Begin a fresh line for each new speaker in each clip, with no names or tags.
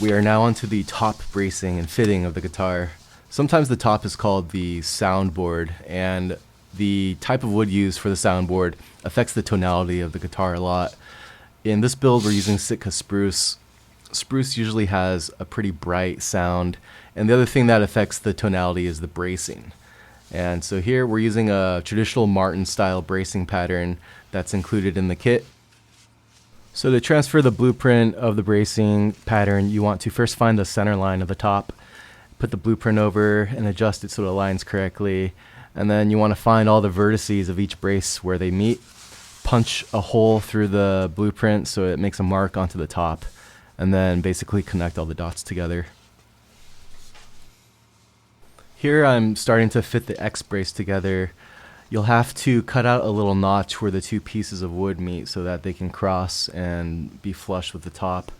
We are now onto the top bracing and fitting of the guitar. Sometimes the top is called the soundboard, and the type of wood used for the soundboard affects the tonality of the guitar a lot. In this build, we're using Sitka spruce. Spruce usually has a pretty bright sound, and the other thing that affects the tonality is the bracing. And so here we're using a traditional Martin style bracing pattern that's included in the kit. So to transfer the blueprint of the bracing pattern, you want to first find the center line of the top, put the blueprint over and adjust it so it aligns correctly. And then you want to find all the vertices of each brace where they meet, punch a hole through the blueprint so it makes a mark onto the top, and then basically connect all the dots together. Here I'm starting to fit the X brace together. You'll have to cut out a little notch where the two pieces of wood meet so that they can cross and be flush with the top.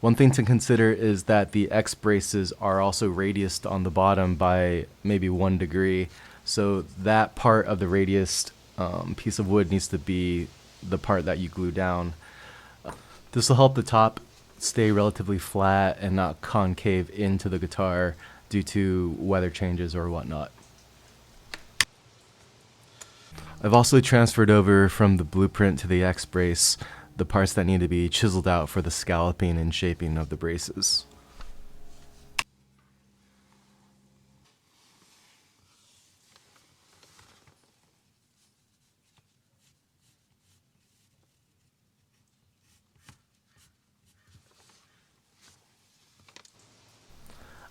One thing to consider is that the X braces are also radiused on the bottom by maybe 1 degree. So that part of the radiused piece of wood needs to be the part that you glue down. This will help the top stay relatively flat and not concave into the guitar due to weather changes or whatnot. I've also transferred over from the blueprint to the X brace the parts that need to be chiseled out for the scalloping and shaping of the braces.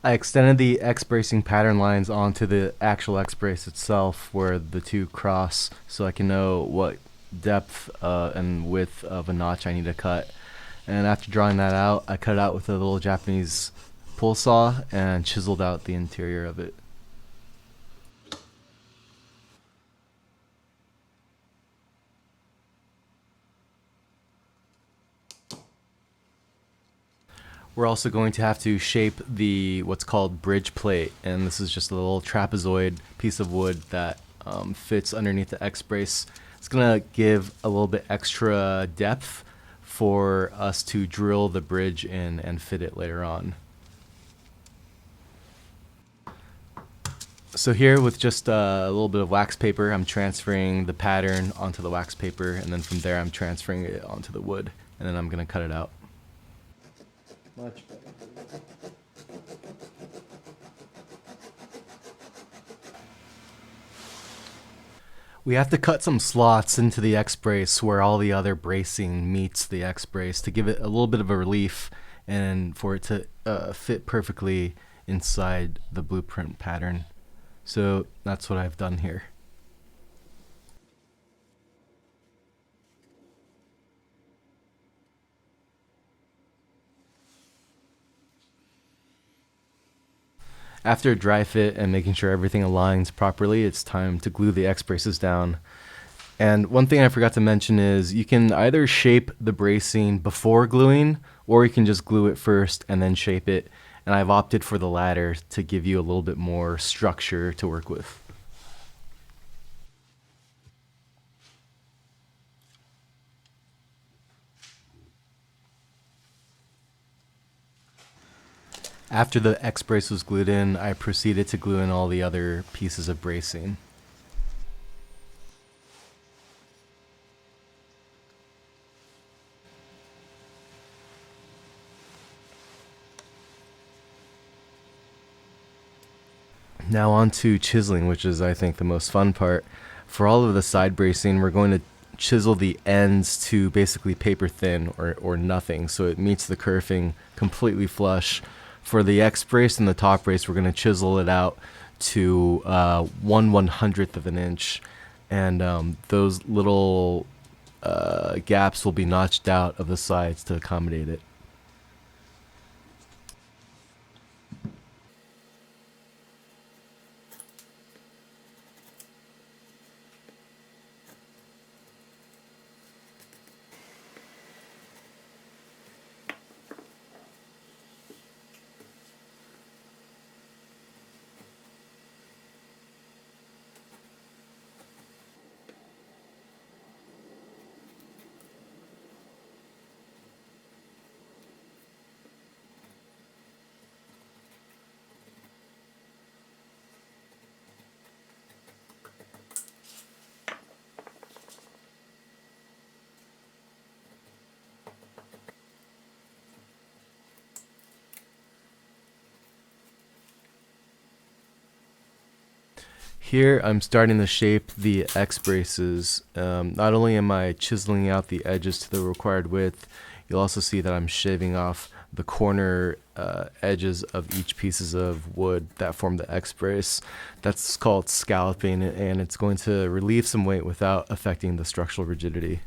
I extended the X bracing pattern lines onto the actual X brace itself where the two cross so I can know what depth and width of a notch I need to cut. And after drawing that out, I cut it out with a little Japanese pull saw and chiseled out the interior of it. We're also going to have to shape the what's called bridge plate, and this is just a little trapezoid piece of wood that fits underneath the X brace. It's going to give a little bit extra depth for us to drill the bridge in and fit it later on. So here with just a little bit of wax paper, I'm transferring the pattern onto the wax paper, and then from there I'm transferring it onto the wood, and then I'm going to cut it out. Much better. We have to cut some slots into the X brace where all the other bracing meets the X brace to give it a little bit of a relief and for it to fit perfectly inside the blueprint pattern. So that's what I've done here. After a dry fit and making sure everything aligns properly, it's time to glue the X braces down. And one thing I forgot to mention is you can either shape the bracing before gluing, or you can just glue it first and then shape it. And I've opted for the latter to give you a little bit more structure to work with. After the X brace was glued in, I proceeded to glue in all the other pieces of bracing. Now on to chiseling, which is I think the most fun part. For all of the side bracing, we're going to chisel the ends to basically paper thin or nothing, so it meets the kerfing completely flush. For the X brace and the top brace, we're going to chisel it out to 1/100th of an inch, and those little gaps will be notched out of the sides to accommodate it. Here I'm starting to shape the X braces. Not only am I chiseling out the edges to the required width, you'll also see that I'm shaving off the corner edges of each pieces of wood that form the X brace. That's called scalloping, and it's going to relieve some weight without affecting the structural rigidity.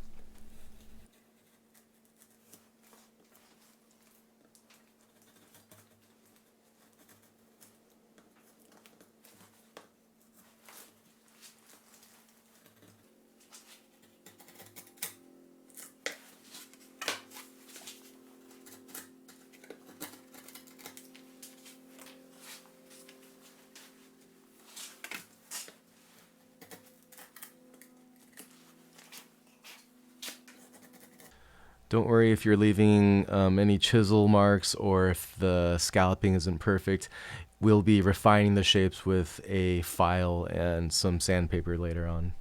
Don't worry if you're leaving any chisel marks or if the scalloping isn't perfect. We'll be refining the shapes with a file and some sandpaper later on.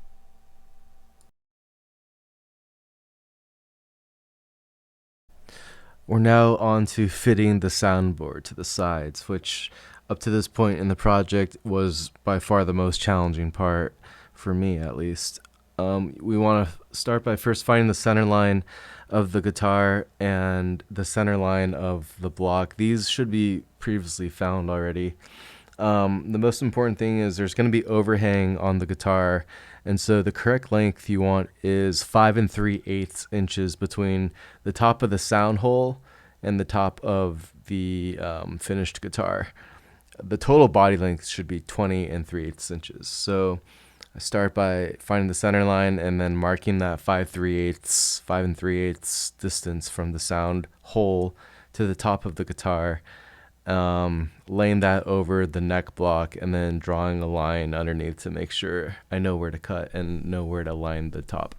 We're now on to fitting the soundboard to the sides, which up to this point in the project was by far the most challenging part, for me at least. We want to start by first finding the center line of the guitar and the center line of the block. These should be previously found already. The most important thing is there's going to be overhang on the guitar, and so the correct length you want is 5 3/8 inches between the top of the sound hole and the top of the finished guitar. The total body length should be 20 3/8 inches. So I start by finding the center line and then marking that 5 3/8 distance from the sound hole to the top of the guitar, laying that over the neck block and then drawing a line underneath to make sure I know where to cut and know where to line the top.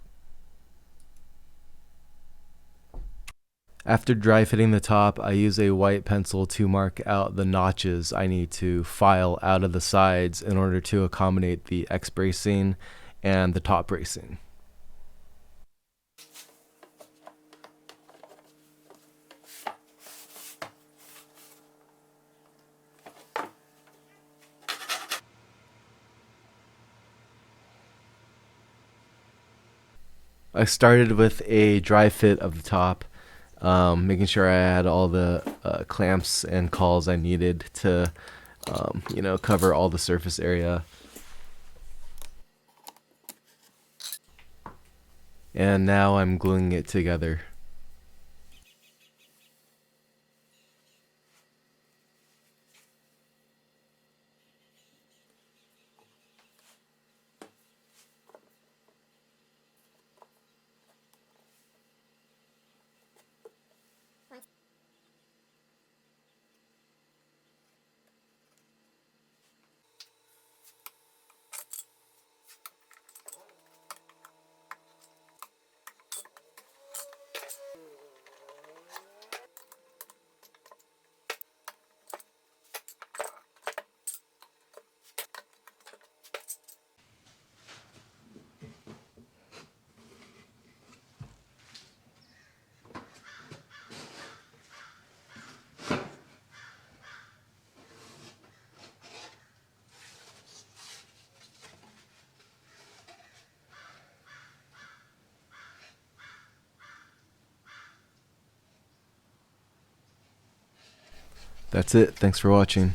After dry fitting the top, I use a white pencil to mark out the notches I need to file out of the sides in order to accommodate the X bracing and the top bracing. I started with a dry fit of the top, making sure I had all the clamps and cauls I needed to, cover all the surface area. And now I'm gluing it together. That's it. Thanks for watching.